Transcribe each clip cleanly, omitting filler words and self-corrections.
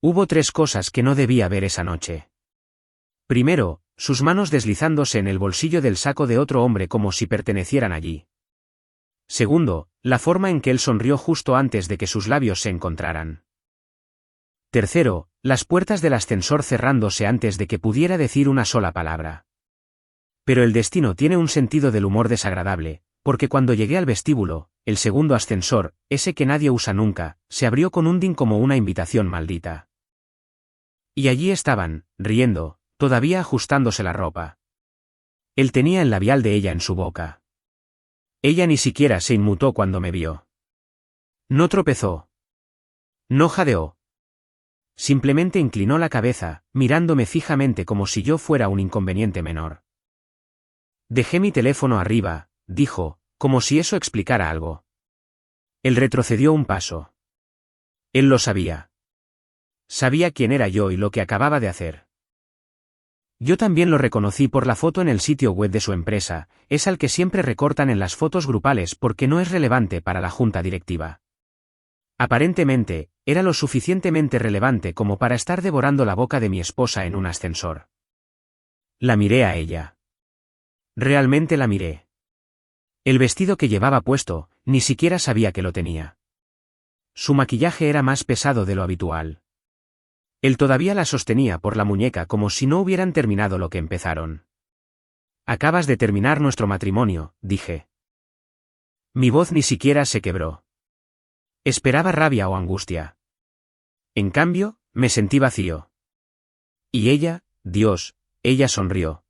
Hubo tres cosas que no debía ver esa noche. Primero, sus manos deslizándose en el bolsillo del saco de otro hombre como si pertenecieran allí. Segundo, la forma en que él sonrió justo antes de que sus labios se encontraran. Tercero, las puertas del ascensor cerrándose antes de que pudiera decir una sola palabra. Pero el destino tiene un sentido del humor desagradable, porque cuando llegué al vestíbulo, el segundo ascensor, ese que nadie usa nunca, se abrió con un din como una invitación maldita. Y allí estaban, riendo, todavía ajustándose la ropa. Él tenía el labial de ella en su boca. Ella ni siquiera se inmutó cuando me vio. No tropezó. No jadeó. Simplemente inclinó la cabeza, mirándome fijamente como si yo fuera un inconveniente menor. Dejé mi teléfono arriba, dijo, como si eso explicara algo. Él retrocedió un paso. Él lo sabía. Sabía quién era yo y lo que acababa de hacer. Yo también lo reconocí por la foto en el sitio web de su empresa, es al que siempre recortan en las fotos grupales porque no es relevante para la junta directiva. Aparentemente, era lo suficientemente relevante como para estar devorando la boca de mi esposa en un ascensor. La miré a ella. Realmente la miré. El vestido que llevaba puesto, ni siquiera sabía que lo tenía. Su maquillaje era más pesado de lo habitual. Él todavía la sostenía por la muñeca como si no hubieran terminado lo que empezaron. Acabas de terminar nuestro matrimonio, dije. Mi voz ni siquiera se quebró. Esperaba rabia o angustia. En cambio, me sentí vacío. Y ella, Dios, ella sonrió.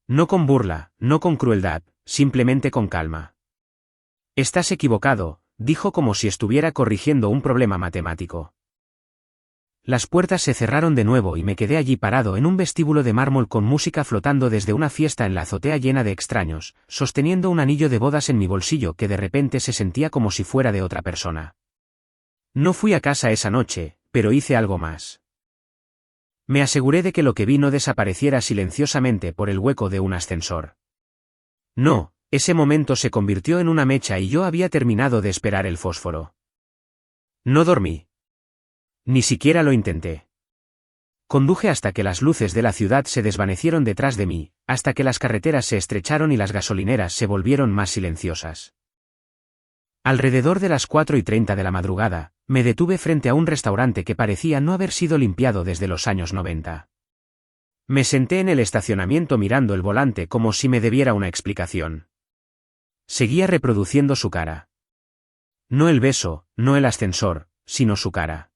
No con burla, no con crueldad, simplemente con calma. Estás equivocado, dijo como si estuviera corrigiendo un problema matemático. Las puertas se cerraron de nuevo y me quedé allí parado en un vestíbulo de mármol con música flotando desde una fiesta en la azotea llena de extraños, sosteniendo un anillo de bodas en mi bolsillo que de repente se sentía como si fuera de otra persona. No fui a casa esa noche, pero hice algo más. Me aseguré de que lo que vi no desapareciera silenciosamente por el hueco de un ascensor. No, ese momento se convirtió en una mecha y yo había terminado de esperar el fósforo. No dormí. Ni siquiera lo intenté. Conduje hasta que las luces de la ciudad se desvanecieron detrás de mí, hasta que las carreteras se estrecharon y las gasolineras se volvieron más silenciosas. Alrededor de las 4:30 de la madrugada, me detuve frente a un restaurante que parecía no haber sido limpiado desde los años 90. Me senté en el estacionamiento mirando el volante como si me debiera una explicación. Seguía reproduciendo su cara. No el beso, no el ascensor, sino su cara.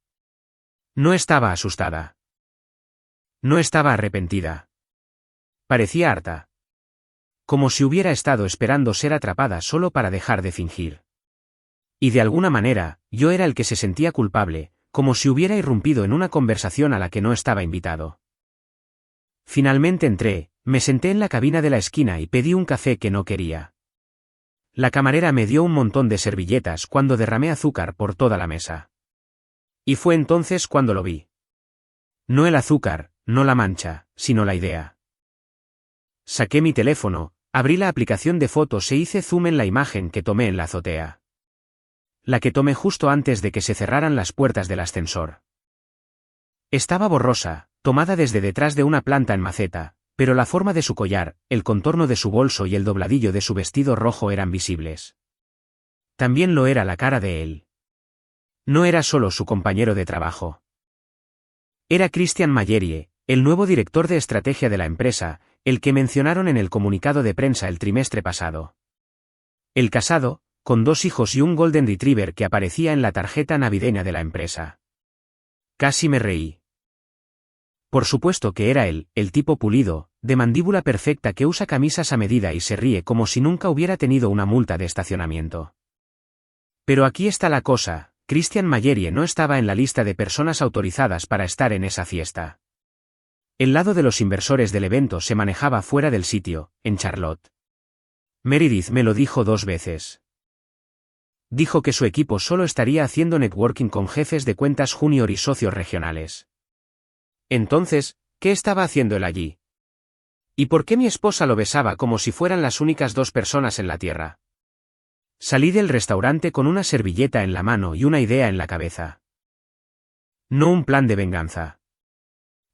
No estaba asustada. No estaba arrepentida. Parecía harta. Como si hubiera estado esperando ser atrapada solo para dejar de fingir. Y de alguna manera, yo era el que se sentía culpable, como si hubiera irrumpido en una conversación a la que no estaba invitado. Finalmente entré, me senté en la cabina de la esquina y pedí un café que no quería. La camarera me dio un montón de servilletas cuando derramé azúcar por toda la mesa. Y fue entonces cuando lo vi. No el azúcar, no la mancha, sino la idea. Saqué mi teléfono, abrí la aplicación de fotos e hice zoom en la imagen que tomé en la azotea. La que tomé justo antes de que se cerraran las puertas del ascensor. Estaba borrosa, tomada desde detrás de una planta en maceta, pero la forma de su collar, el contorno de su bolso y el dobladillo de su vestido rojo eran visibles. También lo era la cara de él. No era solo su compañero de trabajo. Era Christian Mayerie, el nuevo director de estrategia de la empresa, el que mencionaron en el comunicado de prensa el trimestre pasado. El casado, con 2 hijos y un Golden Retriever que aparecía en la tarjeta navideña de la empresa. Casi me reí. Por supuesto que era él, el tipo pulido, de mandíbula perfecta que usa camisas a medida y se ríe como si nunca hubiera tenido una multa de estacionamiento. Pero aquí está la cosa. Christian Mayerie no estaba en la lista de personas autorizadas para estar en esa fiesta. El lado de los inversores del evento se manejaba fuera del sitio, en Charlotte. Meredith me lo dijo 2 veces. Dijo que su equipo solo estaría haciendo networking con jefes de cuentas junior y socios regionales. Entonces, ¿qué estaba haciendo él allí? ¿Y por qué mi esposa lo besaba como si fueran las únicas 2 personas en la Tierra? Salí del restaurante con una servilleta en la mano y una idea en la cabeza. No un plan de venganza.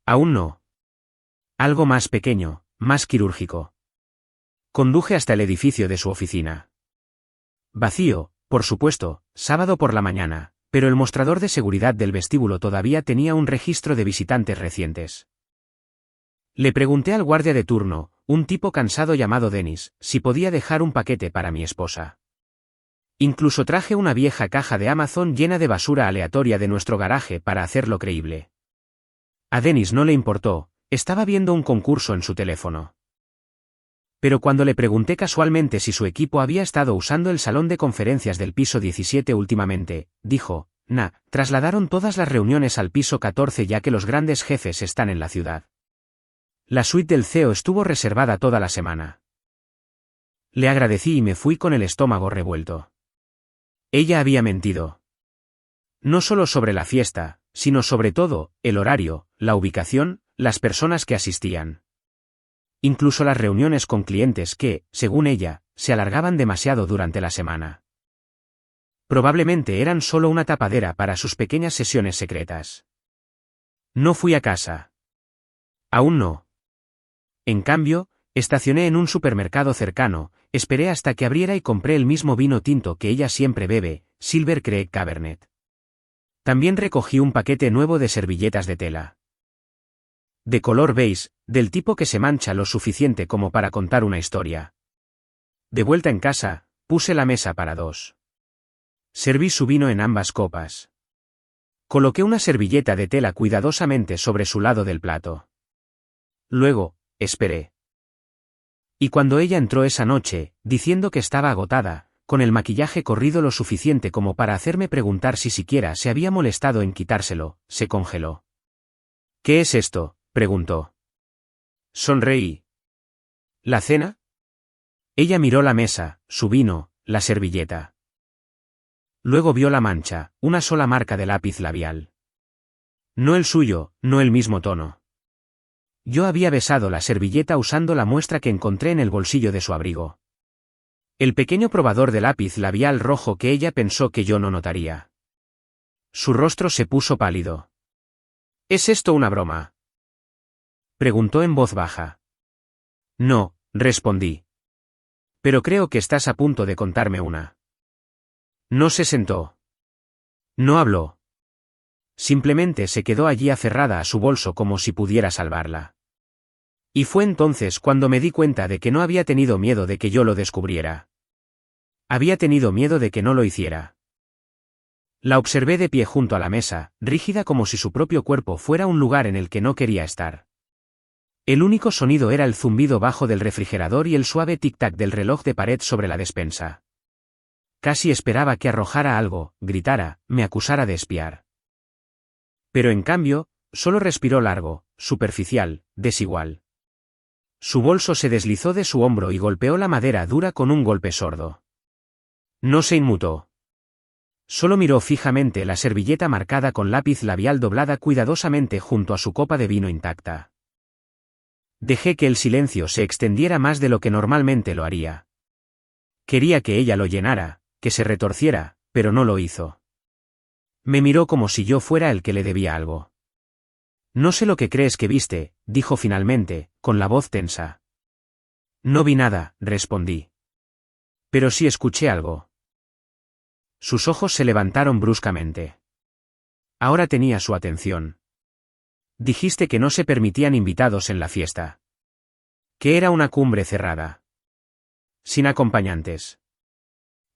Aún no. Algo más pequeño, más quirúrgico. Conduje hasta el edificio de su oficina. Vacío, por supuesto, sábado por la mañana, pero el mostrador de seguridad del vestíbulo todavía tenía un registro de visitantes recientes. Le pregunté al guardia de turno, un tipo cansado llamado Dennis, si podía dejar un paquete para mi esposa. Incluso traje una vieja caja de Amazon llena de basura aleatoria de nuestro garaje para hacerlo creíble. A Dennis no le importó, estaba viendo un concurso en su teléfono. Pero cuando le pregunté casualmente si su equipo había estado usando el salón de conferencias del piso 17 últimamente, dijo, trasladaron todas las reuniones al piso 14 ya que los grandes jefes están en la ciudad. La suite del CEO estuvo reservada toda la semana. Le agradecí y me fui con el estómago revuelto. Ella había mentido. No solo sobre la fiesta, sino sobre todo, el horario, la ubicación, las personas que asistían. Incluso las reuniones con clientes que, según ella, se alargaban demasiado durante la semana. Probablemente eran solo una tapadera para sus pequeñas sesiones secretas. No fui a casa. Aún no. En cambio, estacioné en un supermercado cercano, esperé hasta que abriera y compré el mismo vino tinto que ella siempre bebe, Silver Creek Cabernet. También recogí un paquete nuevo de servilletas de tela. De color beige, del tipo que se mancha lo suficiente como para contar una historia. De vuelta en casa, puse la mesa para dos. Serví su vino en ambas copas. Coloqué una servilleta de tela cuidadosamente sobre su lado del plato. Luego, esperé. Y cuando ella entró esa noche, diciendo que estaba agotada, con el maquillaje corrido lo suficiente como para hacerme preguntar si siquiera se había molestado en quitárselo, se congeló. ¿Qué es esto?, preguntó. Sonreí. ¿La cena? Ella miró la mesa, su vino, la servilleta. Luego vio la mancha, una sola marca de lápiz labial. No el suyo, no el mismo tono. Yo había besado la servilleta usando la muestra que encontré en el bolsillo de su abrigo. El pequeño probador de lápiz labial rojo que ella pensó que yo no notaría. Su rostro se puso pálido. ¿Es esto una broma?, preguntó en voz baja. No, respondí. Pero creo que estás a punto de contarme una. No se sentó. No habló. Simplemente se quedó allí aferrada a su bolso como si pudiera salvarla. Y fue entonces cuando me di cuenta de que no había tenido miedo de que yo lo descubriera. Había tenido miedo de que no lo hiciera. La observé de pie junto a la mesa, rígida como si su propio cuerpo fuera un lugar en el que no quería estar. El único sonido era el zumbido bajo del refrigerador y el suave tic-tac del reloj de pared sobre la despensa. Casi esperaba que arrojara algo, gritara, me acusara de espiar. Pero en cambio, solo respiró largo, superficial, desigual. Su bolso se deslizó de su hombro y golpeó la madera dura con un golpe sordo. No se inmutó. Solo miró fijamente la servilleta marcada con lápiz labial doblada cuidadosamente junto a su copa de vino intacta. Dejé que el silencio se extendiera más de lo que normalmente lo haría. Quería que ella lo llenara, que se retorciera, pero no lo hizo. Me miró como si yo fuera el que le debía algo. No sé lo que crees que viste, dijo finalmente, con la voz tensa. No vi nada, respondí. Pero sí escuché algo. Sus ojos se levantaron bruscamente. Ahora tenía su atención. Dijiste que no se permitían invitados en la fiesta. Que era una cumbre cerrada. Sin acompañantes.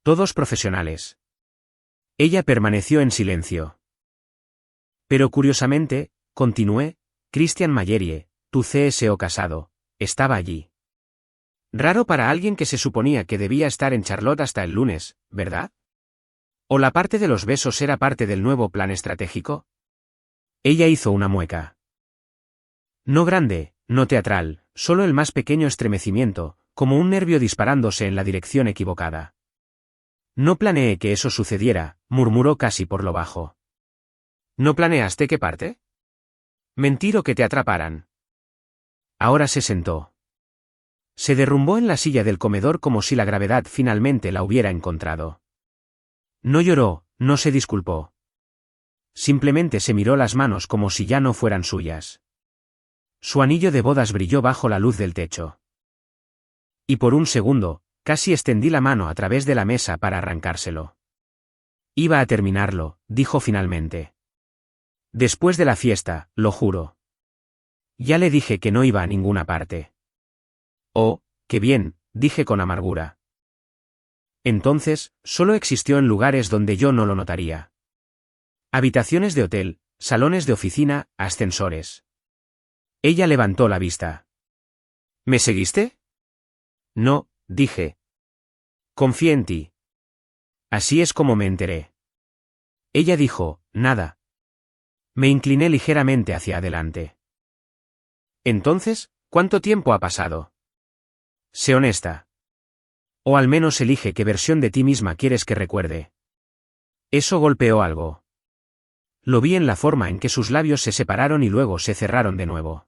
Todos profesionales. Ella permaneció en silencio. Pero curiosamente, continué, Christian Mayerie, tu CSO casado, estaba allí. Raro para alguien que se suponía que debía estar en Charlotte hasta el lunes, ¿verdad? ¿O la parte de los besos era parte del nuevo plan estratégico? Ella hizo una mueca. No grande, no teatral, solo el más pequeño estremecimiento, como un nervio disparándose en la dirección equivocada. No planeé que eso sucediera, murmuró casi por lo bajo. ¿No planeaste qué parte? Mentir o que te atraparan. Ahora se sentó. Se derrumbó en la silla del comedor como si la gravedad finalmente la hubiera encontrado. No lloró, no se disculpó. Simplemente se miró las manos como si ya no fueran suyas. Su anillo de bodas brilló bajo la luz del techo. Y por un segundo, casi extendí la mano a través de la mesa para arrancárselo. Iba a terminarlo, dijo finalmente. Después de la fiesta, lo juro. Ya le dije que no iba a ninguna parte. Oh, qué bien, dije con amargura. Entonces, solo existió en lugares donde yo no lo notaría. Habitaciones de hotel, salones de oficina, ascensores. Ella levantó la vista. ¿Me seguiste? No, dije. Confié en ti. Así es como me enteré. Ella dijo, nada. Me incliné ligeramente hacia adelante. Entonces, ¿cuánto tiempo ha pasado? Sé honesta. O al menos elige qué versión de ti misma quieres que recuerde. Eso golpeó algo. Lo vi en la forma en que sus labios se separaron y luego se cerraron de nuevo.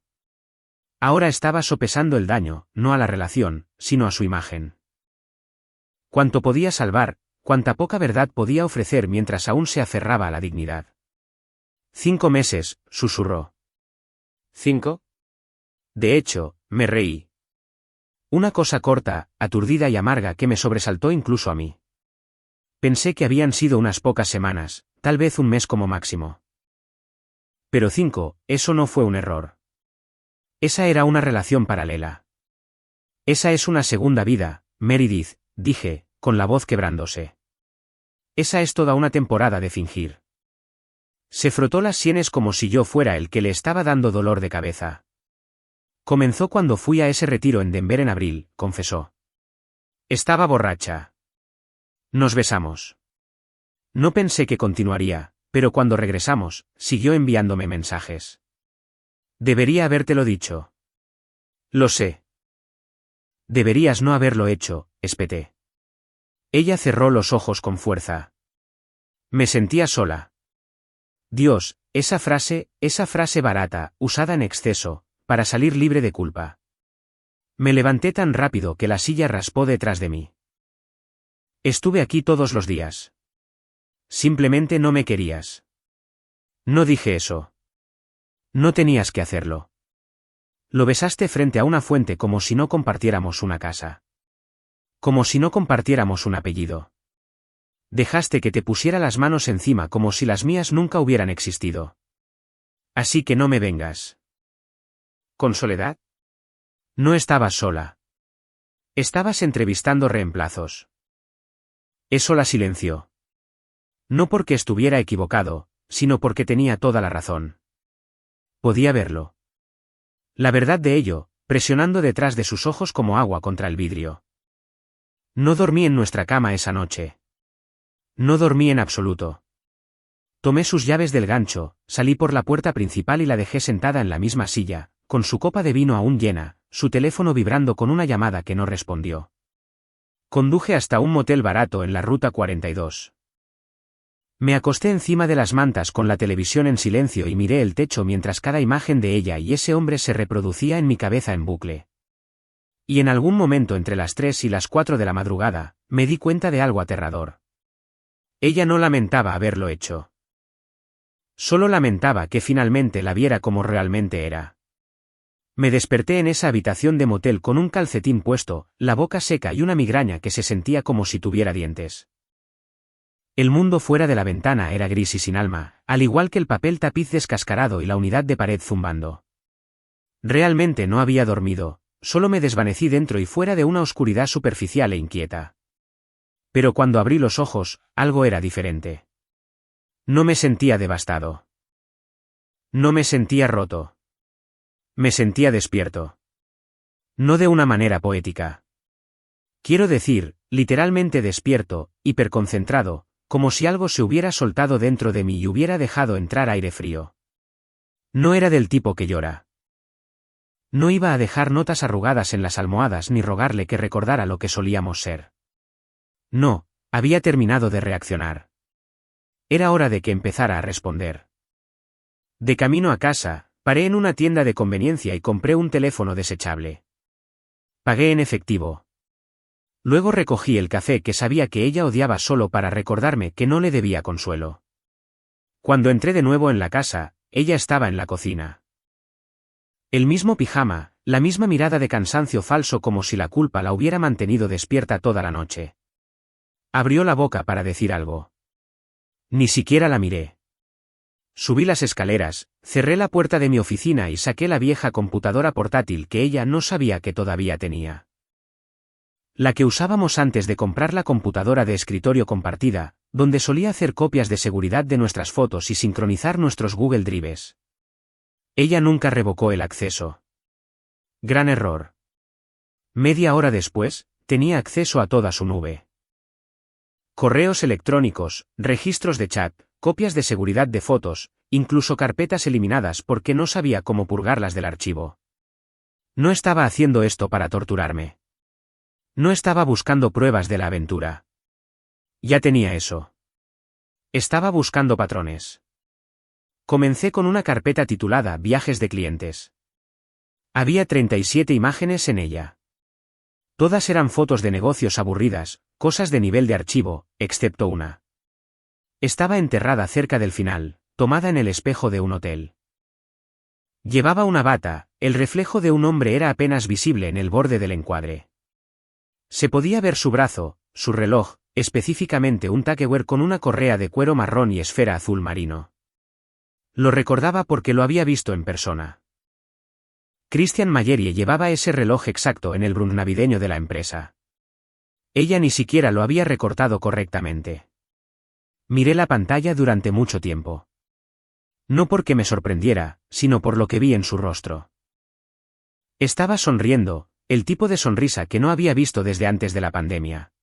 Ahora estaba sopesando el daño, no a la relación, sino a su imagen. Cuánto podía salvar, cuánta poca verdad podía ofrecer mientras aún se aferraba a la dignidad. 5 meses, susurró. ¿5? De hecho, me reí. Una cosa corta, aturdida y amarga que me sobresaltó incluso a mí. Pensé que habían sido unas pocas semanas, tal vez un mes como máximo. Pero 5, eso no fue un error. Esa era una relación paralela. Esa es una segunda vida, Meredith, dije, con la voz quebrándose. Esa es toda una temporada de fingir. Se frotó las sienes como si yo fuera el que le estaba dando dolor de cabeza. Comenzó cuando fui a ese retiro en Denver en abril, confesó. Estaba borracha. Nos besamos. No pensé que continuaría, pero cuando regresamos, siguió enviándome mensajes. Debería habértelo dicho. Lo sé. Deberías no haberlo hecho, espeté. Ella cerró los ojos con fuerza. Me sentía sola. Dios, esa frase barata, usada en exceso, para salir libre de culpa. Me levanté tan rápido que la silla raspó detrás de mí. Estuve aquí todos los días. Simplemente no me querías. No dije eso. No tenías que hacerlo. Lo besaste frente a una fuente como si no compartiéramos una casa. Como si no compartiéramos un apellido. Dejaste que te pusiera las manos encima como si las mías nunca hubieran existido. Así que no me vengas. ¿Con Soledad? No estabas sola. Estabas entrevistando reemplazos. Eso la silenció. No porque estuviera equivocado, sino porque tenía toda la razón. Podía verlo. La verdad de ello, presionando detrás de sus ojos como agua contra el vidrio. No dormí en nuestra cama esa noche. No dormí en absoluto. Tomé sus llaves del gancho, salí por la puerta principal y la dejé sentada en la misma silla, con su copa de vino aún llena, su teléfono vibrando con una llamada que no respondió. Conduje hasta un motel barato en la ruta 42. Me acosté encima de las mantas con la televisión en silencio y miré el techo mientras cada imagen de ella y ese hombre se reproducía en mi cabeza en bucle. Y en algún momento entre las 3 y las 4 de la madrugada, me di cuenta de algo aterrador. Ella no lamentaba haberlo hecho. Solo lamentaba que finalmente la viera como realmente era. Me desperté en esa habitación de motel con un calcetín puesto, la boca seca y una migraña que se sentía como si tuviera dientes. El mundo fuera de la ventana era gris y sin alma, al igual que el papel tapiz descascarado y la unidad de pared zumbando. Realmente no había dormido, solo me desvanecí dentro y fuera de una oscuridad superficial e inquieta. Pero cuando abrí los ojos, algo era diferente. No me sentía devastado. No me sentía roto. Me sentía despierto. No de una manera poética. Quiero decir, literalmente despierto, hiperconcentrado, como si algo se hubiera soltado dentro de mí y hubiera dejado entrar aire frío. No era del tipo que llora. No iba a dejar notas arrugadas en las almohadas ni rogarle que recordara lo que solíamos ser. No, había terminado de reaccionar. Era hora de que empezara a responder. De camino a casa, paré en una tienda de conveniencia y compré un teléfono desechable. Pagué en efectivo. Luego recogí el café que sabía que ella odiaba solo para recordarme que no le debía consuelo. Cuando entré de nuevo en la casa, ella estaba en la cocina. El mismo pijama, la misma mirada de cansancio falso como si la culpa la hubiera mantenido despierta toda la noche. Abrió la boca para decir algo. Ni siquiera la miré. Subí las escaleras, cerré la puerta de mi oficina y saqué la vieja computadora portátil que ella no sabía que todavía tenía. La que usábamos antes de comprar la computadora de escritorio compartida, donde solía hacer copias de seguridad de nuestras fotos y sincronizar nuestros Google Drives. Ella nunca revocó el acceso. Gran error. Media hora después, tenía acceso a toda su nube. Correos electrónicos, registros de chat, copias de seguridad de fotos, incluso carpetas eliminadas porque no sabía cómo purgarlas del archivo. No estaba haciendo esto para torturarme. No estaba buscando pruebas de la aventura. Ya tenía eso. Estaba buscando patrones. Comencé con una carpeta titulada Viajes de clientes. Había 37 imágenes en ella. Todas eran fotos de negocios aburridas, cosas de nivel de archivo, excepto una. Estaba enterrada cerca del final, tomada en el espejo de un hotel. Llevaba una bata, el reflejo de un hombre era apenas visible en el borde del encuadre. Se podía ver su brazo, su reloj, específicamente un Tag Heuer con una correa de cuero marrón y esfera azul marino. Lo recordaba porque lo había visto en persona. Christian Mayerie llevaba ese reloj exacto en el brunch navideño de la empresa. Ella ni siquiera lo había recortado correctamente. Miré la pantalla durante mucho tiempo. No porque me sorprendiera, sino por lo que vi en su rostro. Estaba sonriendo, el tipo de sonrisa que no había visto desde antes de la pandemia.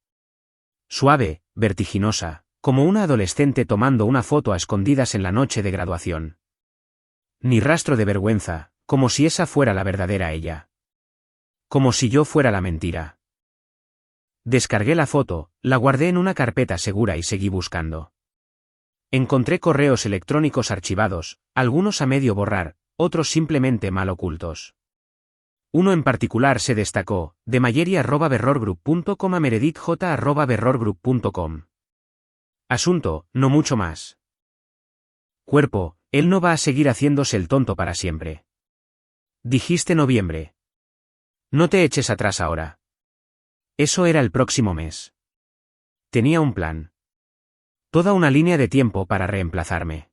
Suave, vertiginosa, como una adolescente tomando una foto a escondidas en la noche de graduación. Ni rastro de vergüenza, como si esa fuera la verdadera ella. Como si yo fuera la mentira. Descargué la foto, la guardé en una carpeta segura y seguí buscando. Encontré correos electrónicos archivados, algunos a medio borrar, otros simplemente mal ocultos. Uno en particular se destacó, de mayerie@berrorgroup.com a meredithj@berrorgroup.com. Asunto, no mucho más. Cuerpo, él no va a seguir haciéndose el tonto para siempre. Dijiste noviembre. No te eches atrás ahora. Eso era el próximo mes. Tenía un plan. Toda una línea de tiempo para reemplazarme.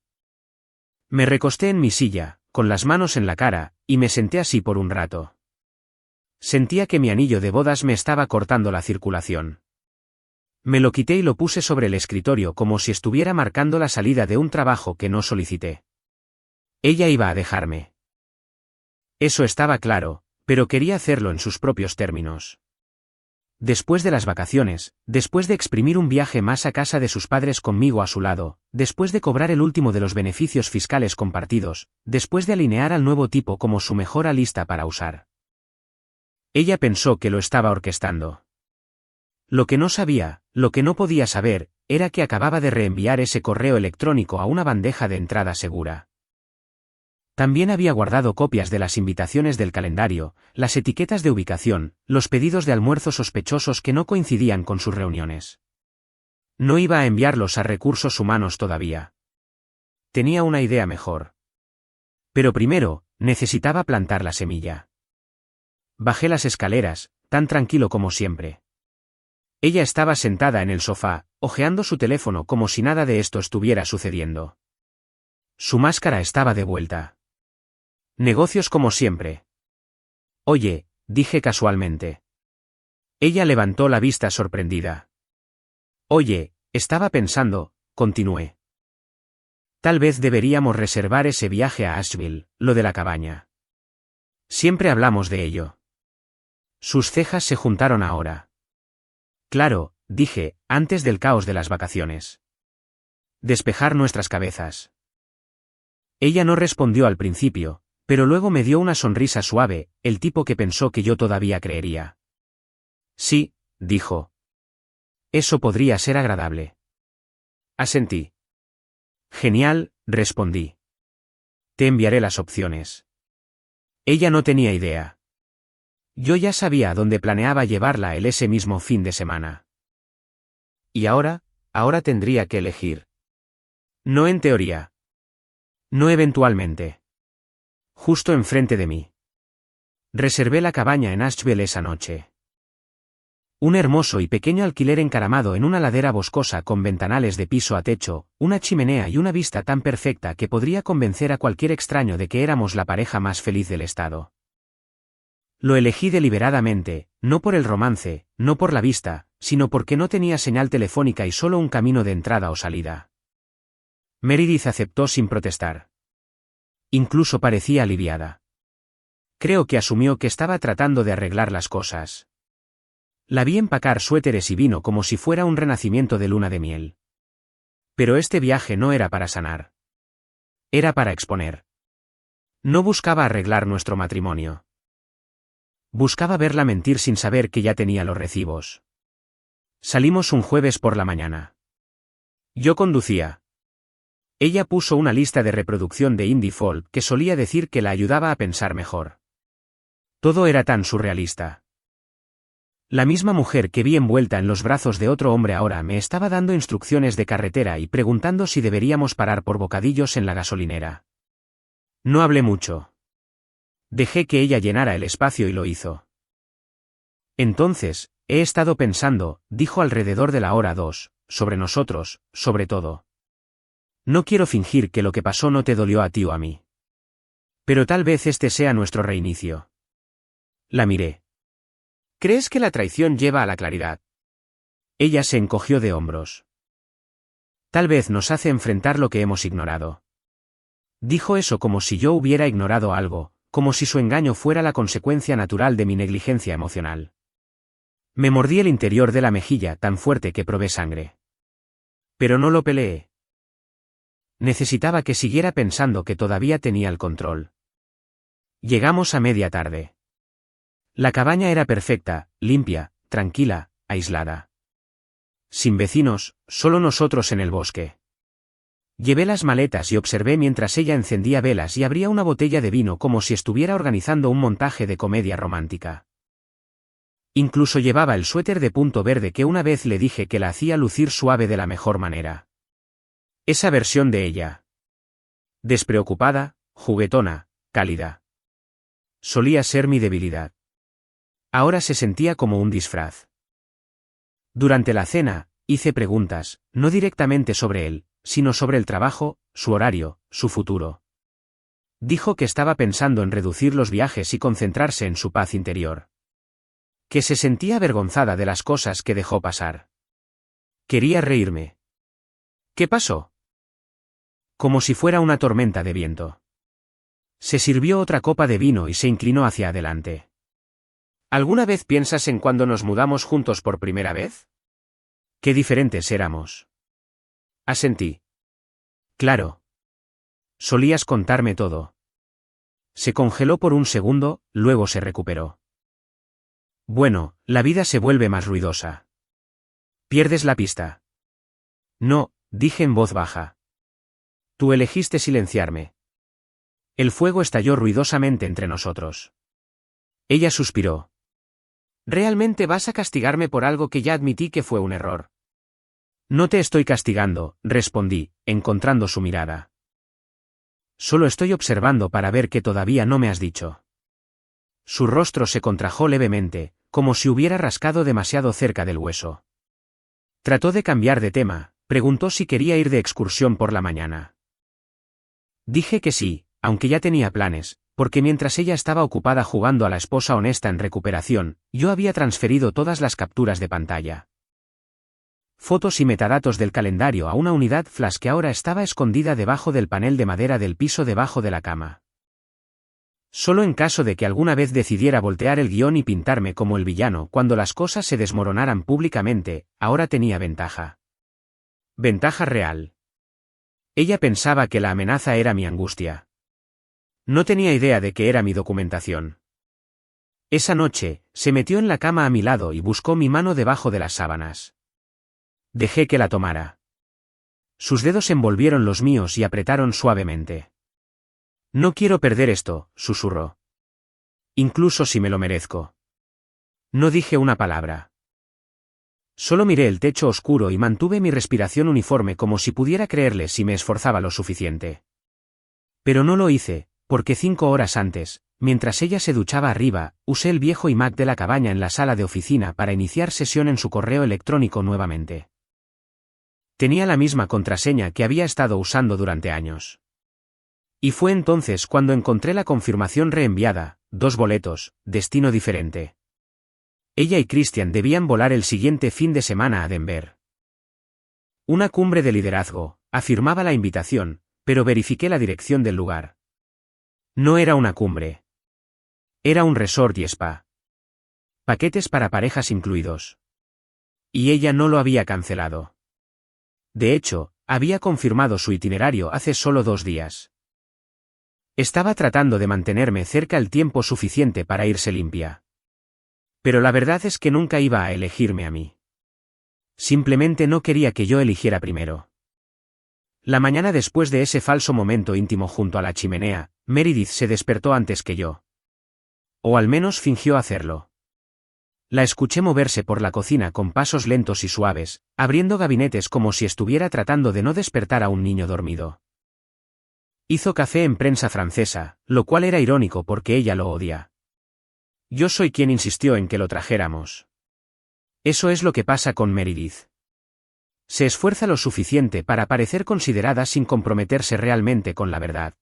Me recosté en mi silla, con las manos en la cara, y me senté así por un rato. Sentía que mi anillo de bodas me estaba cortando la circulación. Me lo quité y lo puse sobre el escritorio como si estuviera marcando la salida de un trabajo que no solicité. Ella iba a dejarme. Eso estaba claro, pero quería hacerlo en sus propios términos. Después de las vacaciones, después de exprimir un viaje más a casa de sus padres conmigo a su lado, después de cobrar el último de los beneficios fiscales compartidos, después de alinear al nuevo tipo como su mejor alista para usar. Ella pensó que lo estaba orquestando. Lo que no sabía, lo que no podía saber, era que acababa de reenviar ese correo electrónico a una bandeja de entrada segura. También había guardado copias de las invitaciones del calendario, las etiquetas de ubicación, los pedidos de almuerzo sospechosos que no coincidían con sus reuniones. No iba a enviarlos a recursos humanos todavía. Tenía una idea mejor. Pero primero, necesitaba plantar la semilla. Bajé las escaleras, tan tranquilo como siempre. Ella estaba sentada en el sofá, hojeando su teléfono como si nada de esto estuviera sucediendo. Su máscara estaba de vuelta. Negocios como siempre. Oye, dije casualmente. Ella levantó la vista sorprendida. Oye, estaba pensando, continué. Tal vez deberíamos reservar ese viaje a Asheville, lo de la cabaña. Siempre hablamos de ello. Sus cejas se juntaron ahora. Claro, dije, antes del caos de las vacaciones. Despejar nuestras cabezas. Ella no respondió al principio, pero luego me dio una sonrisa suave, el tipo que pensó que yo todavía creería. Sí, dijo. Eso podría ser agradable. Asentí. Genial, respondí. Te enviaré las opciones. Ella no tenía idea. Yo ya sabía a dónde planeaba llevarla ese mismo fin de semana. Y ahora tendría que elegir. No en teoría. No eventualmente. Justo enfrente de mí. Reservé la cabaña en Asheville esa noche. Un hermoso y pequeño alquiler encaramado en una ladera boscosa con ventanales de piso a techo, una chimenea y una vista tan perfecta que podría convencer a cualquier extraño de que éramos la pareja más feliz del estado. Lo elegí deliberadamente, no por el romance, no por la vista, sino porque no tenía señal telefónica y solo un camino de entrada o salida. Meredith aceptó sin protestar. Incluso parecía aliviada. Creo que asumió que estaba tratando de arreglar las cosas. La vi empacar suéteres y vino como si fuera un renacimiento de luna de miel. Pero este viaje no era para sanar. Era para exponer. No buscaba arreglar nuestro matrimonio. Buscaba verla mentir sin saber que ya tenía los recibos. Salimos un jueves por la mañana. Yo conducía. Ella puso una lista de reproducción de indie folk que solía decir que la ayudaba a pensar mejor. Todo era tan surrealista. La misma mujer que vi envuelta en los brazos de otro hombre ahora me estaba dando instrucciones de carretera y preguntando si deberíamos parar por bocadillos en la gasolinera. No hablé mucho. Dejé que ella llenara el espacio y lo hizo. Entonces, he estado pensando, dijo alrededor de la hora 2, sobre nosotros, sobre todo. No quiero fingir que lo que pasó no te dolió a ti o a mí. Pero tal vez este sea nuestro reinicio. La miré. ¿Crees que la traición lleva a la claridad? Ella se encogió de hombros. Tal vez nos hace enfrentar lo que hemos ignorado. Dijo eso como si yo hubiera ignorado algo, como si su engaño fuera la consecuencia natural de mi negligencia emocional. Me mordí el interior de la mejilla tan fuerte que probé sangre. Pero no lo peleé. Necesitaba que siguiera pensando que todavía tenía el control. Llegamos a media tarde. La cabaña era perfecta, limpia, tranquila, aislada. Sin vecinos, solo nosotros en el bosque. Llevé las maletas y observé mientras ella encendía velas y abría una botella de vino como si estuviera organizando un montaje de comedia romántica. Incluso llevaba el suéter de punto verde que una vez le dije que la hacía lucir suave de la mejor manera. Esa versión de ella. Despreocupada, juguetona, cálida. Solía ser mi debilidad. Ahora se sentía como un disfraz. Durante la cena, hice preguntas, no directamente sobre él, sino sobre el trabajo, su horario, su futuro. Dijo que estaba pensando en reducir los viajes y concentrarse en su paz interior. Que se sentía avergonzada de las cosas que dejó pasar. Quería reírme. ¿Qué pasó? Como si fuera una tormenta de viento. Se sirvió otra copa de vino y se inclinó hacia adelante. ¿Alguna vez piensas en cuando nos mudamos juntos por primera vez? Qué diferentes éramos. Asentí. Claro. Solías contarme todo. Se congeló por un segundo, luego se recuperó. Bueno, la vida se vuelve más ruidosa. Pierdes la pista. No, dije en voz baja. Tú elegiste silenciarme. El fuego estalló ruidosamente entre nosotros. Ella suspiró. ¿Realmente vas a castigarme por algo que ya admití que fue un error? No te estoy castigando, respondí, encontrando su mirada. Solo estoy observando para ver qué todavía no me has dicho. Su rostro se contrajo levemente, como si hubiera rascado demasiado cerca del hueso. Trató de cambiar de tema, preguntó si quería ir de excursión por la mañana. Dije que sí, aunque ya tenía planes, porque mientras ella estaba ocupada jugando a la esposa honesta en recuperación, yo había transferido todas las capturas de pantalla. Fotos y metadatos del calendario a una unidad flash que ahora estaba escondida debajo del panel de madera del piso debajo de la cama. Solo en caso de que alguna vez decidiera voltear el guión y pintarme como el villano cuando las cosas se desmoronaran públicamente, ahora tenía ventaja. Ventaja real. Ella pensaba que la amenaza era mi angustia. No tenía idea de que era mi documentación. Esa noche, se metió en la cama a mi lado y buscó mi mano debajo de las sábanas. Dejé que la tomara. Sus dedos envolvieron los míos y apretaron suavemente. No quiero perder esto, susurró. Incluso si me lo merezco. No dije una palabra. Solo miré el techo oscuro y mantuve mi respiración uniforme como si pudiera creerle si me esforzaba lo suficiente. Pero no lo hice, porque 5 horas antes, mientras ella se duchaba arriba, usé el viejo iMac de la cabaña en la sala de oficina para iniciar sesión en su correo electrónico nuevamente. Tenía la misma contraseña que había estado usando durante años. Y fue entonces cuando encontré la confirmación reenviada, 2 boletos, destino diferente. Ella y Christian debían volar el siguiente fin de semana a Denver. Una cumbre de liderazgo, afirmaba la invitación, pero verifiqué la dirección del lugar. No era una cumbre. Era un resort y spa. Paquetes para parejas incluidos. Y ella no lo había cancelado. De hecho, había confirmado su itinerario hace solo 2 días. Estaba tratando de mantenerme cerca el tiempo suficiente para irse limpia. Pero la verdad es que nunca iba a elegirme a mí. Simplemente no quería que yo eligiera primero. La mañana después de ese falso momento íntimo junto a la chimenea, Meredith se despertó antes que yo. O al menos fingió hacerlo. La escuché moverse por la cocina con pasos lentos y suaves, abriendo gabinetes como si estuviera tratando de no despertar a un niño dormido. Hizo café en prensa francesa, lo cual era irónico porque ella lo odia. Yo soy quien insistió en que lo trajéramos. Eso es lo que pasa con Meredith. Se esfuerza lo suficiente para parecer considerada sin comprometerse realmente con la verdad.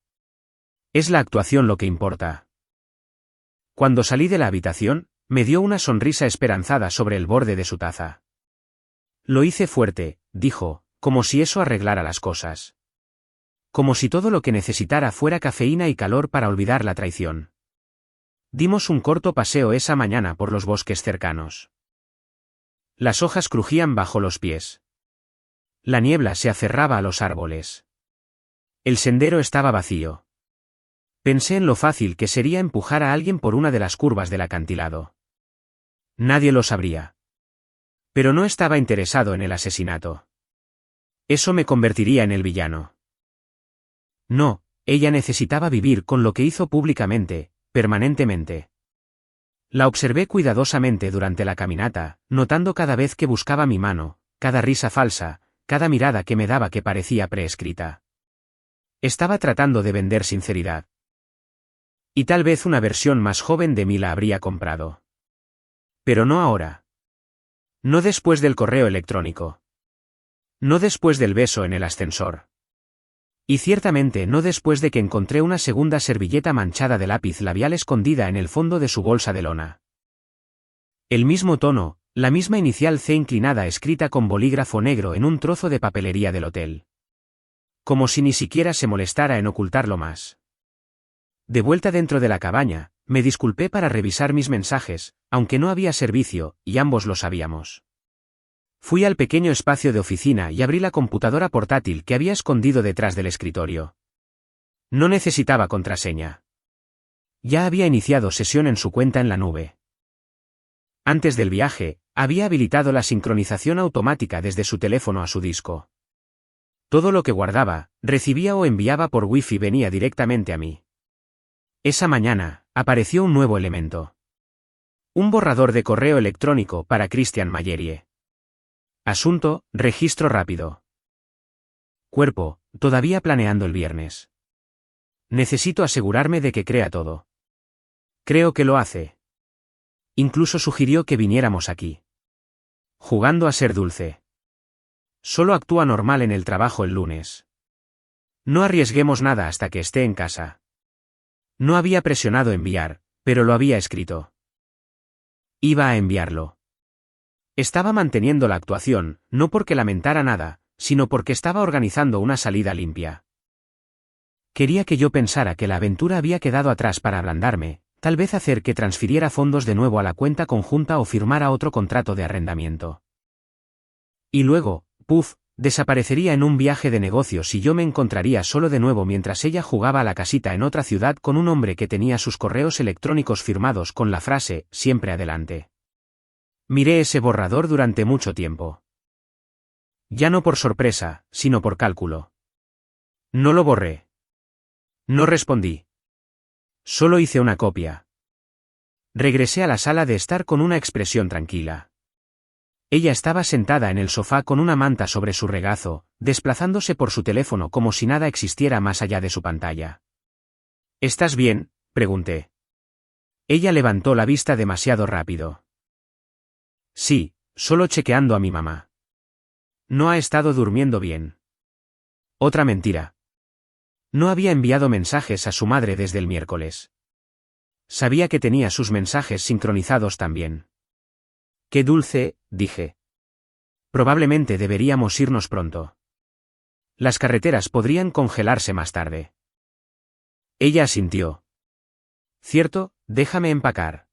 Es la actuación lo que importa. Cuando salí de la habitación, me dio una sonrisa esperanzada sobre el borde de su taza. Lo hice fuerte, dijo, como si eso arreglara las cosas. Como si todo lo que necesitara fuera cafeína y calor para olvidar la traición. Dimos un corto paseo esa mañana por los bosques cercanos. Las hojas crujían bajo los pies. La niebla se aferraba a los árboles. El sendero estaba vacío. Pensé en lo fácil que sería empujar a alguien por una de las curvas del acantilado. Nadie lo sabría. Pero no estaba interesado en el asesinato. Eso me convertiría en el villano. No, ella necesitaba vivir con lo que hizo públicamente, permanentemente. La observé cuidadosamente durante la caminata, notando cada vez que buscaba mi mano, cada risa falsa, cada mirada que me daba que parecía preescrita. Estaba tratando de vender sinceridad. Y tal vez una versión más joven de mí la habría comprado. Pero no ahora. No después del correo electrónico. No después del beso en el ascensor. Y ciertamente no después de que encontré una segunda servilleta manchada de lápiz labial escondida en el fondo de su bolsa de lona. El mismo tono, la misma inicial C inclinada escrita con bolígrafo negro en un trozo de papelería del hotel. Como si ni siquiera se molestara en ocultarlo más. De vuelta dentro de la cabaña, me disculpé para revisar mis mensajes, aunque no había servicio, y ambos lo sabíamos. Fui al pequeño espacio de oficina y abrí la computadora portátil que había escondido detrás del escritorio. No necesitaba contraseña. Ya había iniciado sesión en su cuenta en la nube. Antes del viaje, había habilitado la sincronización automática desde su teléfono a su disco. Todo lo que guardaba, recibía o enviaba por Wi-Fi venía directamente a mí. Esa mañana, apareció un nuevo elemento. Un borrador de correo electrónico para Christian Mayerie. Asunto, registro rápido. Cuerpo, todavía planeando el viernes. Necesito asegurarme de que crea todo. Creo que lo hace. Incluso sugirió que viniéramos aquí. Jugando a ser dulce. Solo actúa normal en el trabajo el lunes. No arriesguemos nada hasta que esté en casa. No había presionado enviar, pero lo había escrito. Iba a enviarlo. Estaba manteniendo la actuación, no porque lamentara nada, sino porque estaba organizando una salida limpia. Quería que yo pensara que la aventura había quedado atrás para ablandarme, tal vez hacer que transfiriera fondos de nuevo a la cuenta conjunta o firmara otro contrato de arrendamiento. Y luego, puff, desaparecería en un viaje de negocios y yo me encontraría solo de nuevo mientras ella jugaba a la casita en otra ciudad con un hombre que tenía sus correos electrónicos firmados con la frase, siempre adelante. Miré ese borrador durante mucho tiempo. Ya no por sorpresa, sino por cálculo. No lo borré. No respondí. Solo hice una copia. Regresé a la sala de estar con una expresión tranquila. Ella estaba sentada en el sofá con una manta sobre su regazo, desplazándose por su teléfono como si nada existiera más allá de su pantalla. ¿Estás bien?, pregunté. Ella levantó la vista demasiado rápido. Sí, solo chequeando a mi mamá. No ha estado durmiendo bien. Otra mentira. No había enviado mensajes a su madre desde el miércoles. Sabía que tenía sus mensajes sincronizados también. Qué dulce, dije. Probablemente deberíamos irnos pronto. Las carreteras podrían congelarse más tarde. Ella asintió. Cierto, déjame empacar.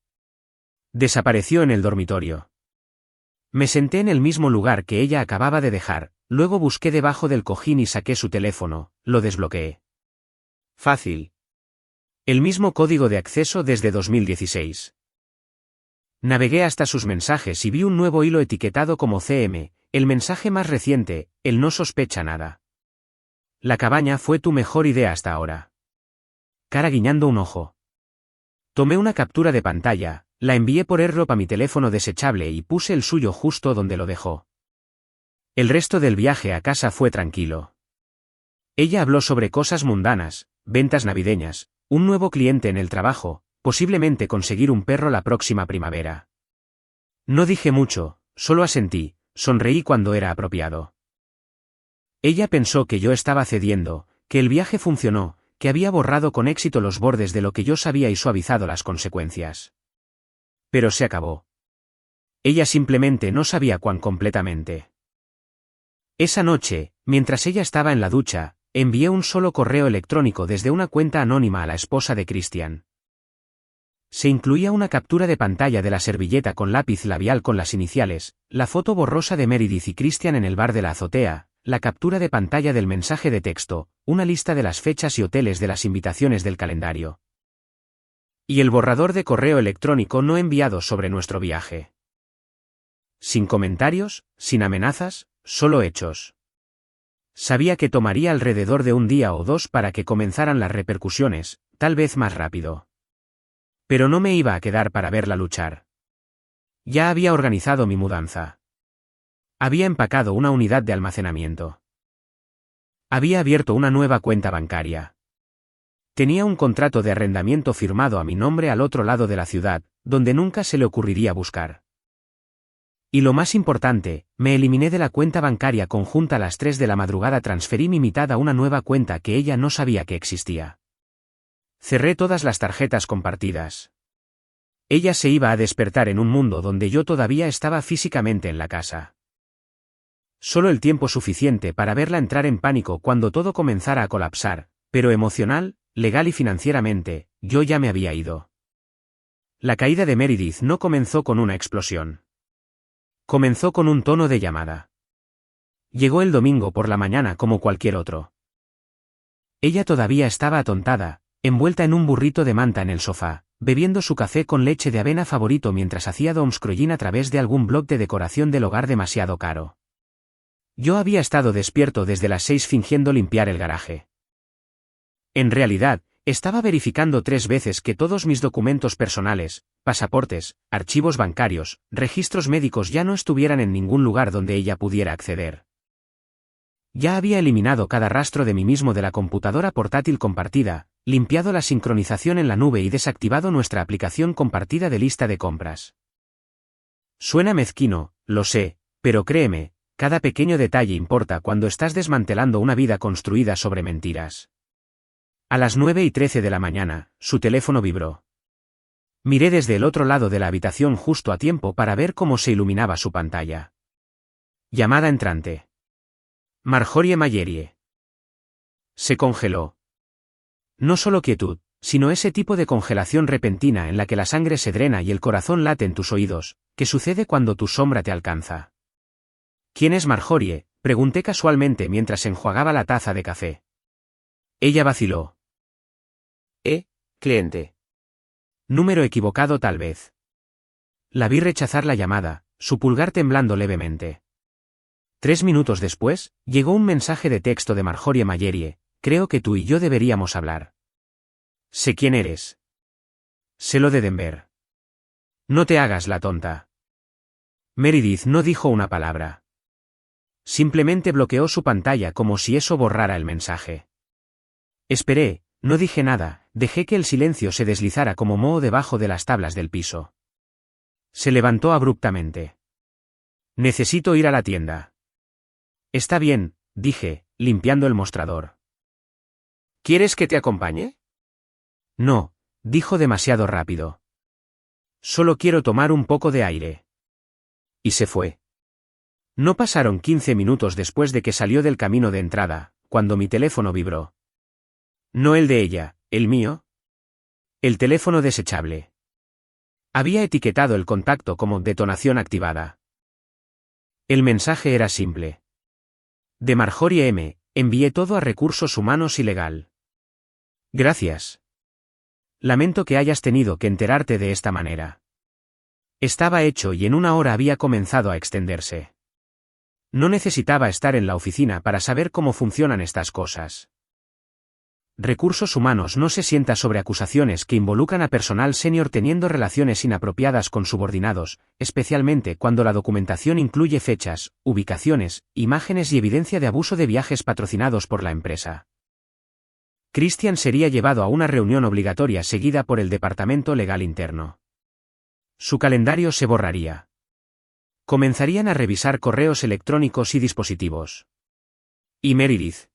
Desapareció en el dormitorio. Me senté en el mismo lugar que ella acababa de dejar, luego busqué debajo del cojín y saqué su teléfono, lo desbloqueé. Fácil. El mismo código de acceso desde 2016. Navegué hasta sus mensajes y vi un nuevo hilo etiquetado como CM, el mensaje más reciente, él no sospecha nada. La cabaña fue tu mejor idea hasta ahora. Cara guiñando un ojo. Tomé una captura de pantalla, la envié por AirDrop a mi teléfono desechable y puse el suyo justo donde lo dejó. El resto del viaje a casa fue tranquilo. Ella habló sobre cosas mundanas, ventas navideñas, un nuevo cliente en el trabajo, posiblemente conseguir un perro la próxima primavera. No dije mucho, solo asentí, sonreí cuando era apropiado. Ella pensó que yo estaba cediendo, que el viaje funcionó, que había borrado con éxito los bordes de lo que yo sabía y suavizado las consecuencias. Pero se acabó. Ella simplemente no sabía cuán completamente. Esa noche, mientras ella estaba en la ducha, envié un solo correo electrónico desde una cuenta anónima a la esposa de Christian. Se incluía una captura de pantalla de la servilleta con lápiz labial con las iniciales, la foto borrosa de Meredith y Christian en el bar de la azotea, la captura de pantalla del mensaje de texto, una lista de las fechas y hoteles de las invitaciones del calendario. Y el borrador de correo electrónico no enviado sobre nuestro viaje. Sin comentarios, sin amenazas, solo hechos. Sabía que tomaría alrededor de un día o dos para que comenzaran las repercusiones, tal vez más rápido. Pero no me iba a quedar para verla luchar. Ya había organizado mi mudanza. Había empacado una unidad de almacenamiento. Había abierto una nueva cuenta bancaria. Tenía un contrato de arrendamiento firmado a mi nombre al otro lado de la ciudad, donde nunca se le ocurriría buscar. Y lo más importante, me eliminé de la cuenta bancaria conjunta a las 3 de la madrugada, transferí mi mitad a una nueva cuenta que ella no sabía que existía. Cerré todas las tarjetas compartidas. Ella se iba a despertar en un mundo donde yo todavía estaba físicamente en la casa. Solo el tiempo suficiente para verla entrar en pánico cuando todo comenzara a colapsar, pero emocional, legal y financieramente, yo ya me había ido. La caída de Meredith no comenzó con una explosión. Comenzó con un tono de llamada. Llegó el domingo por la mañana como cualquier otro. Ella todavía estaba atontada, envuelta en un burrito de manta en el sofá, bebiendo su café con leche de avena favorito mientras hacía doomscrolling a través de algún blog de decoración del hogar demasiado caro. Yo había estado despierto desde las 6 fingiendo limpiar el garaje. En realidad, estaba verificando 3 veces que todos mis documentos personales, pasaportes, archivos bancarios, registros médicos ya no estuvieran en ningún lugar donde ella pudiera acceder. Ya había eliminado cada rastro de mí mismo de la computadora portátil compartida, limpiado la sincronización en la nube y desactivado nuestra aplicación compartida de lista de compras. Suena mezquino, lo sé, pero créeme, cada pequeño detalle importa cuando estás desmantelando una vida construida sobre mentiras. A las 9:13 de la mañana, su teléfono vibró. Miré desde el otro lado de la habitación justo a tiempo para ver cómo se iluminaba su pantalla. Llamada entrante. Marjorie Mayerie. Se congeló. No solo quietud, sino ese tipo de congelación repentina en la que la sangre se drena y el corazón late en tus oídos, que sucede cuando tu sombra te alcanza. ¿Quién es Marjorie?, pregunté casualmente mientras enjuagaba la taza de café. Ella vaciló. Cliente. Número equivocado tal vez. La vi rechazar la llamada, su pulgar temblando levemente. 3 minutos después, llegó un mensaje de texto de Marjorie Mayerie: creo que tú y yo deberíamos hablar. Sé quién eres. Sé lo de Denver. No te hagas la tonta. Meredith no dijo una palabra. Simplemente bloqueó su pantalla como si eso borrara el mensaje. Esperé, no dije nada, Dejé que el silencio se deslizara como moho debajo de las tablas del piso. Se levantó abruptamente. Necesito ir a la tienda. Está bien, dije, limpiando el mostrador. ¿Quieres que te acompañe? No, dijo demasiado rápido. Solo quiero tomar un poco de aire. Y se fue. No pasaron 15 minutos después de que salió del camino de entrada, cuando mi teléfono vibró. No el de ella, el mío. El teléfono desechable. Había etiquetado el contacto como detonación activada. El mensaje era simple. De Marjorie M., envié todo a Recursos Humanos y Legal. Gracias. Lamento que hayas tenido que enterarte de esta manera. Estaba hecho y en una hora había comenzado a extenderse. No necesitaba estar en la oficina para saber cómo funcionan estas cosas. Recursos Humanos no se sienta sobre acusaciones que involucran a personal senior teniendo relaciones inapropiadas con subordinados, especialmente cuando la documentación incluye fechas, ubicaciones, imágenes y evidencia de abuso de viajes patrocinados por la empresa. Christian sería llevado a una reunión obligatoria seguida por el Departamento Legal Interno. Su calendario se borraría. Comenzarían a revisar correos electrónicos y dispositivos. Y Meredith.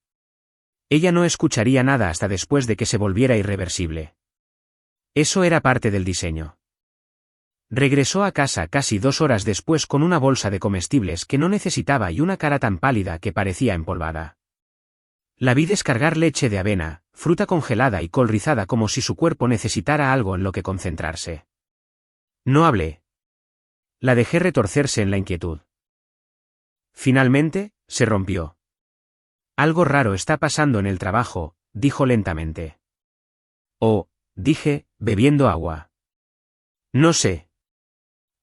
Ella no escucharía nada hasta después de que se volviera irreversible. Eso era parte del diseño. Regresó a casa casi 2 horas después con una bolsa de comestibles que no necesitaba y una cara tan pálida que parecía empolvada. La vi descargar leche de avena, fruta congelada y col rizada como si su cuerpo necesitara algo en lo que concentrarse. No hablé. La dejé retorcerse en la inquietud. Finalmente, se rompió. Algo raro está pasando en el trabajo, dijo lentamente. Oh, dije, bebiendo agua. No sé.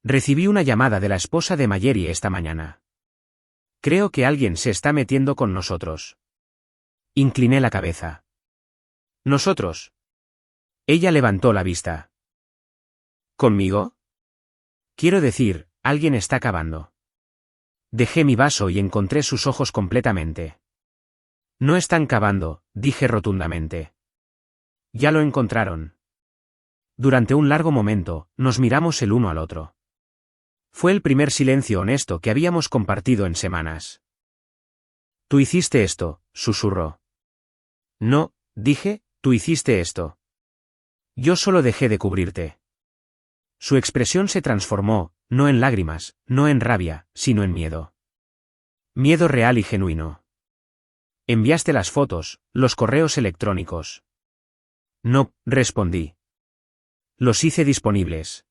Recibí una llamada de la esposa de Mayeri esta mañana. Creo que alguien se está metiendo con nosotros. Incliné la cabeza. ¿Nosotros? Ella levantó la vista. ¿Conmigo? Quiero decir, alguien está cavando. Dejé mi vaso y encontré sus ojos completamente. No están cavando, dije rotundamente. Ya lo encontraron. Durante un largo momento, nos miramos el uno al otro. Fue el primer silencio honesto que habíamos compartido en semanas. Tú hiciste esto, susurró. No, dije, tú hiciste esto. Yo solo dejé de cubrirte. Su expresión se transformó, no en lágrimas, no en rabia, sino en miedo. Miedo real y genuino. Enviaste las fotos, los correos electrónicos. No, respondí. Los hice disponibles.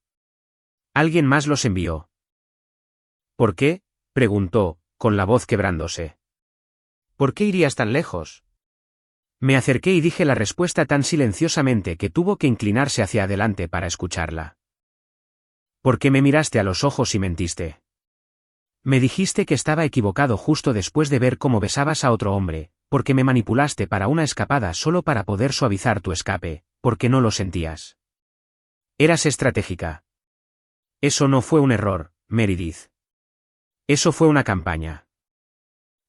Alguien más los envió. ¿Por qué?, preguntó, con la voz quebrándose. ¿Por qué irías tan lejos? Me acerqué y dije la respuesta tan silenciosamente que tuvo que inclinarse hacia adelante para escucharla. ¿Por qué me miraste a los ojos y mentiste? Me dijiste que estaba equivocado justo después de ver cómo besabas a otro hombre, porque me manipulaste para una escapada solo para poder suavizar tu escape, porque no lo sentías. Eras estratégica. Eso no fue un error, Meredith. Eso fue una campaña.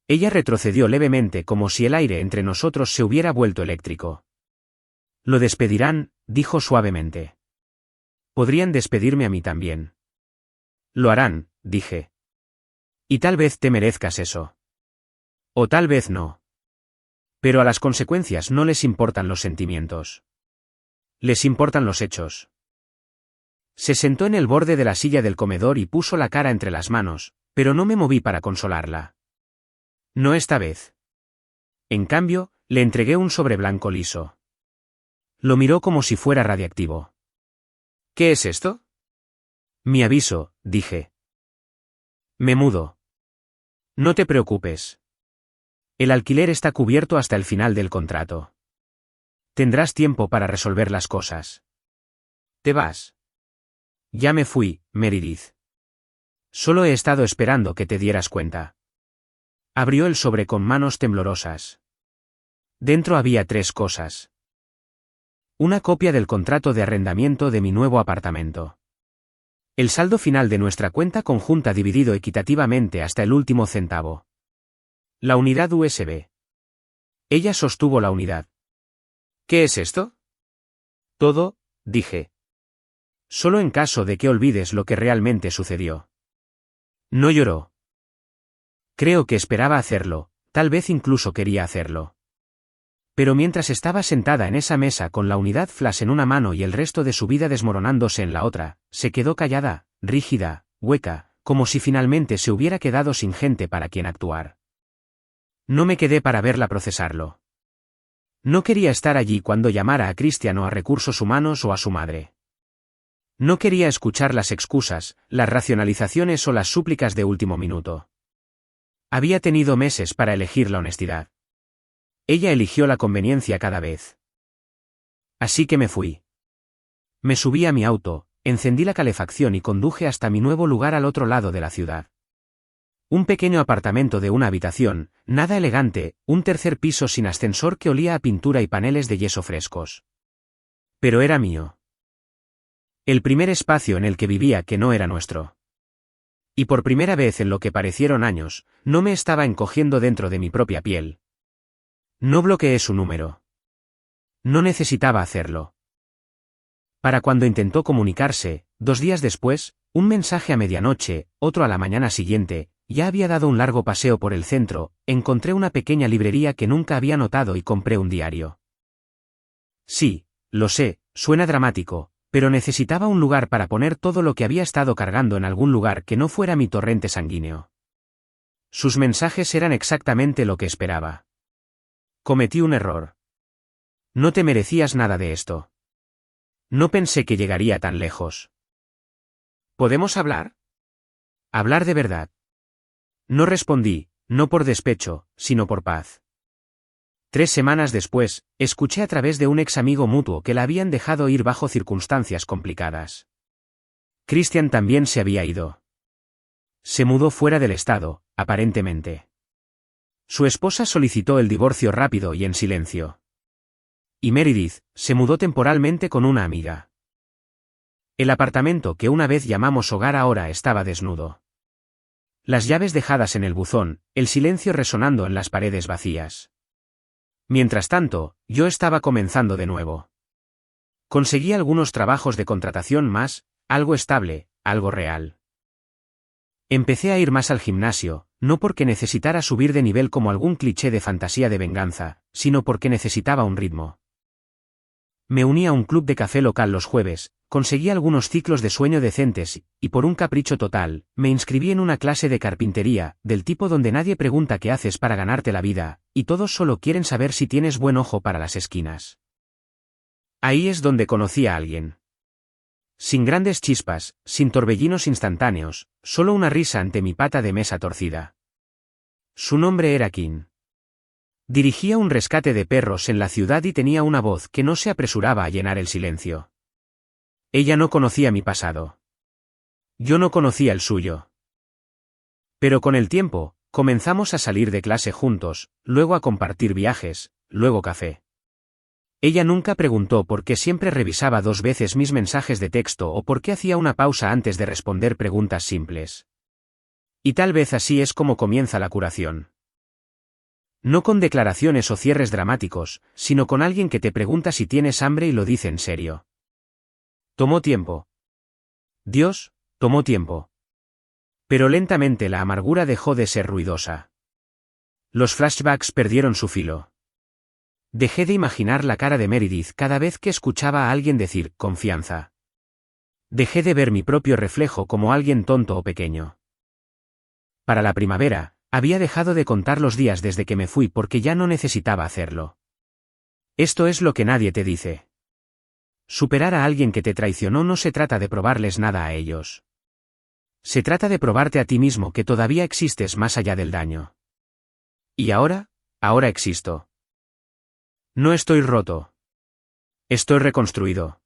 Ella retrocedió levemente como si el aire entre nosotros se hubiera vuelto eléctrico. Lo despedirán, dijo suavemente. Podrían despedirme a mí también. Lo harán, dije. Y tal vez te merezcas eso. O tal vez no. Pero a las consecuencias no les importan los sentimientos. Les importan los hechos. Se sentó en el borde de la silla del comedor y puso la cara entre las manos, pero no me moví para consolarla. No esta vez. En cambio, le entregué un sobre blanco liso. Lo miró como si fuera radiactivo. ¿Qué es esto? Mi aviso, dije. Me mudo. No te preocupes. El alquiler está cubierto hasta el final del contrato. Tendrás tiempo para resolver las cosas. ¿Te vas? Ya me fui, Meredith. Solo he estado esperando que te dieras cuenta. Abrió el sobre con manos temblorosas. Dentro había 3 cosas. Una copia del contrato de arrendamiento de mi nuevo apartamento. El saldo final de nuestra cuenta conjunta dividido equitativamente hasta el último centavo. La unidad USB. Ella sostuvo la unidad. ¿Qué es esto? Todo, dije. Solo en caso de que olvides lo que realmente sucedió. No lloró. Creo que esperaba hacerlo, tal vez incluso quería hacerlo. Pero mientras estaba sentada en esa mesa con la unidad flash en una mano y el resto de su vida desmoronándose en la otra, se quedó callada, rígida, hueca, como si finalmente se hubiera quedado sin gente para quien actuar. No me quedé para verla procesarlo. No quería estar allí cuando llamara a Christian o a recursos humanos o a su madre. No quería escuchar las excusas, las racionalizaciones o las súplicas de último minuto. Había tenido meses para elegir la honestidad. Ella eligió la conveniencia cada vez. Así que me fui. Me subí a mi auto, encendí la calefacción y conduje hasta mi nuevo lugar al otro lado de la ciudad. Un pequeño apartamento de una habitación, nada elegante, un tercer piso sin ascensor que olía a pintura y paneles de yeso frescos. Pero era mío. El primer espacio en el que vivía que no era nuestro. Y por primera vez en lo que parecieron años, no me estaba encogiendo dentro de mi propia piel. No bloqueé su número. No necesitaba hacerlo. Para cuando intentó comunicarse, 2 días después, un mensaje a medianoche, otro a la mañana siguiente, ya había dado un largo paseo por el centro, encontré una pequeña librería que nunca había notado y compré un diario. Sí, lo sé, suena dramático, pero necesitaba un lugar para poner todo lo que había estado cargando en algún lugar que no fuera mi torrente sanguíneo. Sus mensajes eran exactamente lo que esperaba. Cometí un error. No te merecías nada de esto. No pensé que llegaría tan lejos. ¿Podemos hablar? Hablar de verdad. No respondí, no por despecho, sino por paz. 3 semanas después, escuché a través de un ex amigo mutuo que la habían dejado ir bajo circunstancias complicadas. Christian también se había ido. Se mudó fuera del estado, aparentemente. Su esposa solicitó el divorcio rápido y en silencio. Y Meredith se mudó temporalmente con una amiga. El apartamento que una vez llamamos hogar ahora estaba desnudo. Las llaves dejadas en el buzón, el silencio resonando en las paredes vacías. Mientras tanto, yo estaba comenzando de nuevo. Conseguí algunos trabajos de contratación más, algo estable, algo real. Empecé a ir más al gimnasio, no porque necesitara subir de nivel como algún cliché de fantasía de venganza, sino porque necesitaba un ritmo. Me uní a un club de café local los jueves, conseguí algunos ciclos de sueño decentes, y por un capricho total, me inscribí en una clase de carpintería, del tipo donde nadie pregunta qué haces para ganarte la vida, y todos solo quieren saber si tienes buen ojo para las esquinas. Ahí es donde conocí a alguien. Sin grandes chispas, sin torbellinos instantáneos, solo una risa ante mi pata de mesa torcida. Su nombre era Kim. Dirigía un rescate de perros en la ciudad y tenía una voz que no se apresuraba a llenar el silencio. Ella no conocía mi pasado. Yo no conocía el suyo. Pero con el tiempo, comenzamos a salir de clase juntos, luego a compartir viajes, luego café. Ella nunca preguntó por qué siempre revisaba 2 veces mis mensajes de texto o por qué hacía una pausa antes de responder preguntas simples. Y tal vez así es como comienza la curación. No con declaraciones o cierres dramáticos, sino con alguien que te pregunta si tienes hambre y lo dice en serio. Tomó tiempo. Dios, tomó tiempo. Pero lentamente la amargura dejó de ser ruidosa. Los flashbacks perdieron su filo. Dejé de imaginar la cara de Meredith cada vez que escuchaba a alguien decir confianza. Dejé de ver mi propio reflejo como alguien tonto o pequeño. Para la primavera, había dejado de contar los días desde que me fui porque ya no necesitaba hacerlo. Esto es lo que nadie te dice. Superar a alguien que te traicionó no se trata de probarles nada a ellos. Se trata de probarte a ti mismo que todavía existes más allá del daño. ¿Y ahora? Ahora existo. No estoy roto. Estoy reconstruido.